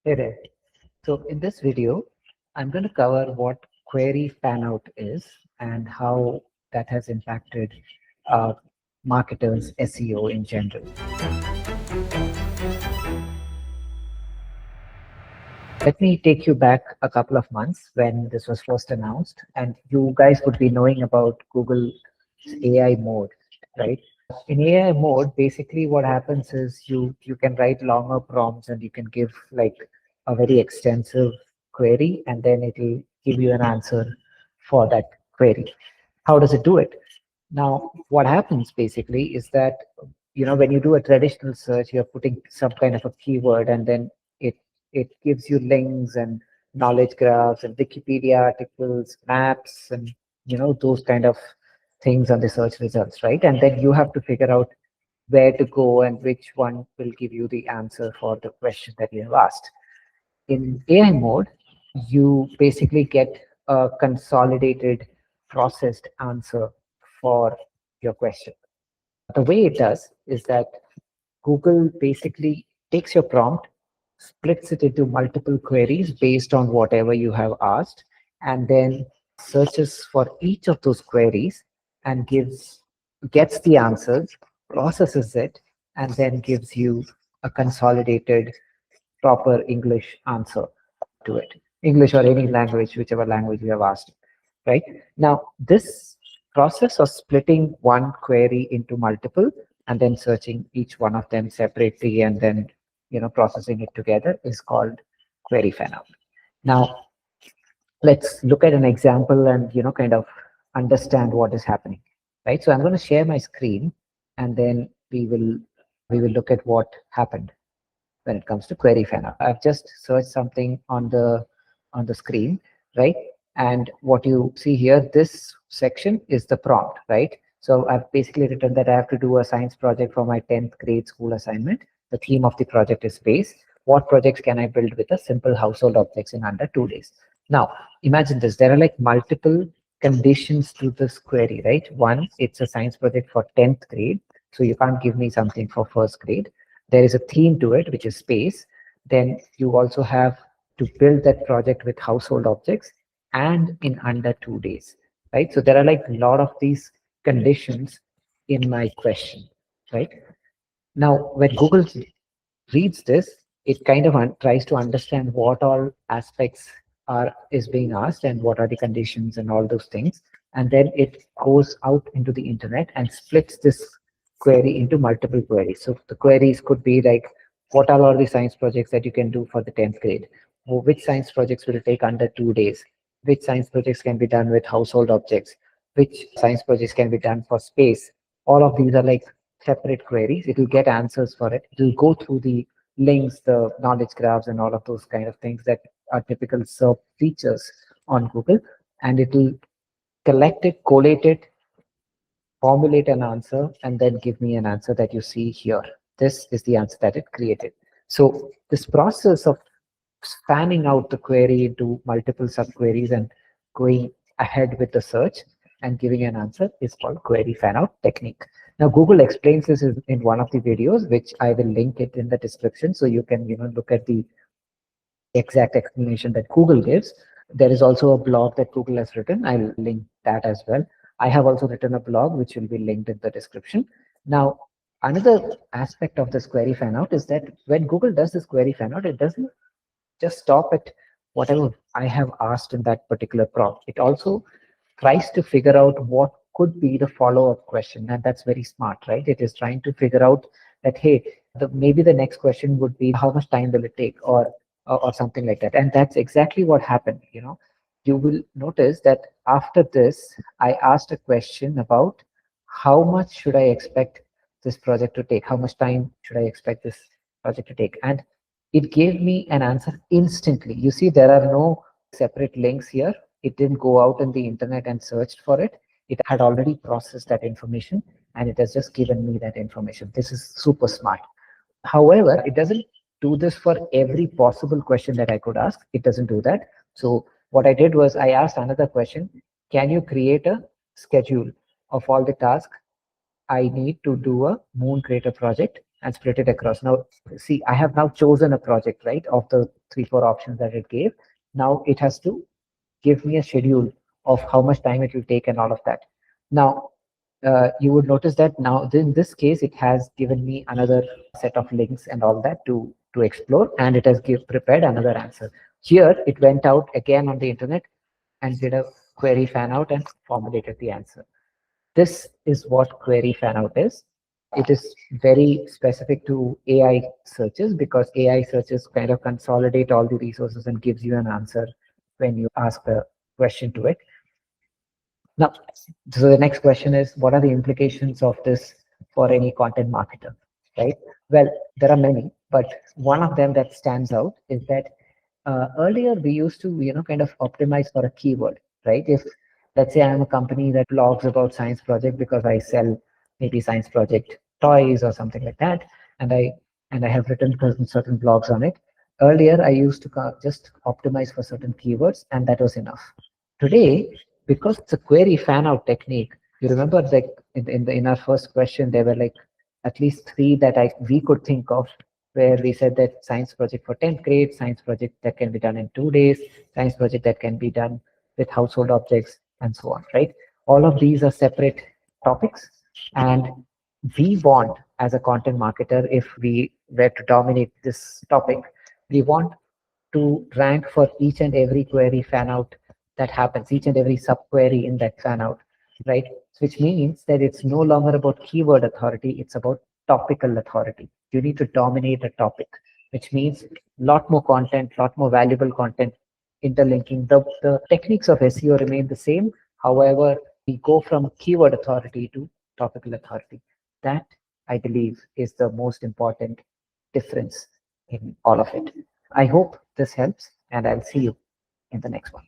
Hey there. So in this video, I'm going to cover what query fanout is and how that has impacted uh, marketers' SEO in general. Let me take you back a couple of months when this was first announced, and you guys would be knowing about Google's AI mode, right? In AI mode, basically what happens is you can write longer prompts and you can give like a very extensive query, and then it'll give you an answer for that query. How does it do it? Now, what happens basically is that when you do a traditional search, you're putting some kind of a keyword, and then it it gives you links and knowledge graphs and Wikipedia articles, maps, and those kind of things on the search results, right? And then you have to figure out where to go and which one will give you the answer for the question that you have asked. In AI mode, you basically get a consolidated, processed answer for your question. The way it does is that Google basically takes your prompt, splits it into multiple queries based on whatever you have asked, and then searches for each of those queries and gets the answers, processes it, and then gives you a consolidated, proper English answer to it. English or any language, whichever language you have asked, right? Now, this process of splitting one query into multiple and then searching each one of them separately and then processing it together is called query fanout. Now, let's look at an example and kind of understand what is happening, right? So I'm going to share my screen, and then we will look at what happened when it comes to query fanout. I've just searched something on the screen, right? And what you see here, this section is the prompt, right? So I've basically written that I have to do a science project for my 10th grade school assignment. The theme of the project is space. What projects can I build with a simple household objects in under 2 days? Now, imagine this. There are like multiple conditions to this query, right? One, it's a science project for 10th grade. So you can't give me something for first grade. There is a theme to it, which is space. Then you also have to build that project with household objects and in under 2 days, right? So there are like a lot of these conditions in my question, right? Now, when Google reads this, it kind of tries to understand what all aspects is being asked and what are the conditions and all those things. And then it goes out into the internet and splits this query into multiple queries. So the queries could be like, what are all the science projects that you can do for the 10th grade? Or which science projects will take under 2 days? Which science projects can be done with household objects? Which science projects can be done for space? All of these are like separate queries. It will get answers for it. It will go through the links, the knowledge graphs, and all of those kind of things that are typical SERP features on Google. And it will collect it, collate it, formulate an answer, and then give me an answer that you see here. This is the answer that it created. So this process of spanning out the query into multiple subqueries and going ahead with the search and giving an answer is called query fanout technique. Now, Google explains this in one of the videos, which I will link it in the description, so you can look at the exact explanation that Google gives. There is also a blog that Google has written. I'll link that as well. I have also written a blog which will be linked in the description. Now, another aspect of this query fanout is that when Google does this query fanout, it doesn't just stop at whatever I have asked in that particular prompt. It also tries to figure out what could be the follow-up question, and that's very smart, right? It is trying to figure out that, hey, maybe the next question would be how much time will it take, or something like that. And that's exactly what happened. You will notice that after this, I asked a question about how much should I expect this project to take, how much time should I expect this project to take, and it gave me an answer instantly. You see, there are no separate links here. It didn't go out in the internet and searched for it. It had already processed that information, and it has just given me that information. This is super smart. However, it doesn't do this for every possible question that I could ask. It doesn't do that. So what I did was I asked another question. Can you create a schedule of all the tasks I need to do a moon crater project and split it across? Now, see, I have now chosen a project, right, of the 3-4 options that it gave. Now it has to give me a schedule of how much time it will take and all of that. Now, you would notice that now in this case, it has given me another set of links and all that to explore, and it has prepared another answer. Here, it went out again on the internet and did a query fan out and formulated the answer. This is what query fan out is. It is very specific to AI searches because AI searches kind of consolidate all the resources and gives you an answer when you ask a question to it. Now, so the next question is, what are the implications of this for any content marketer, right? Well, there are many, but one of them that stands out is that earlier we used to, kind of optimize for a keyword, right? If let's say I'm a company that blogs about science project because I sell maybe science project toys or something like that, and I have written certain blogs on it. Earlier, I used to just optimize for certain keywords, and that was enough. Today, because it's a query fan out technique, you remember like in our first question, there were like at least three that we could think of where we said that science project for 10th grade, science project that can be done in 2 days, science project that can be done with household objects, and so on, right? All of these are separate topics, and we want, as a content marketer, if we were to dominate this topic, we want to rank for each and every query fan out that happens, each and every subquery in that fan out, right? Which means that it's no longer about keyword authority, it's about topical authority. You need to dominate a topic, which means a lot more content, lot more valuable content interlinking. The techniques of SEO remain the same. However, we go from keyword authority to topical authority. That, I believe, is the most important difference in all of it. I hope this helps, and I'll see you in the next one.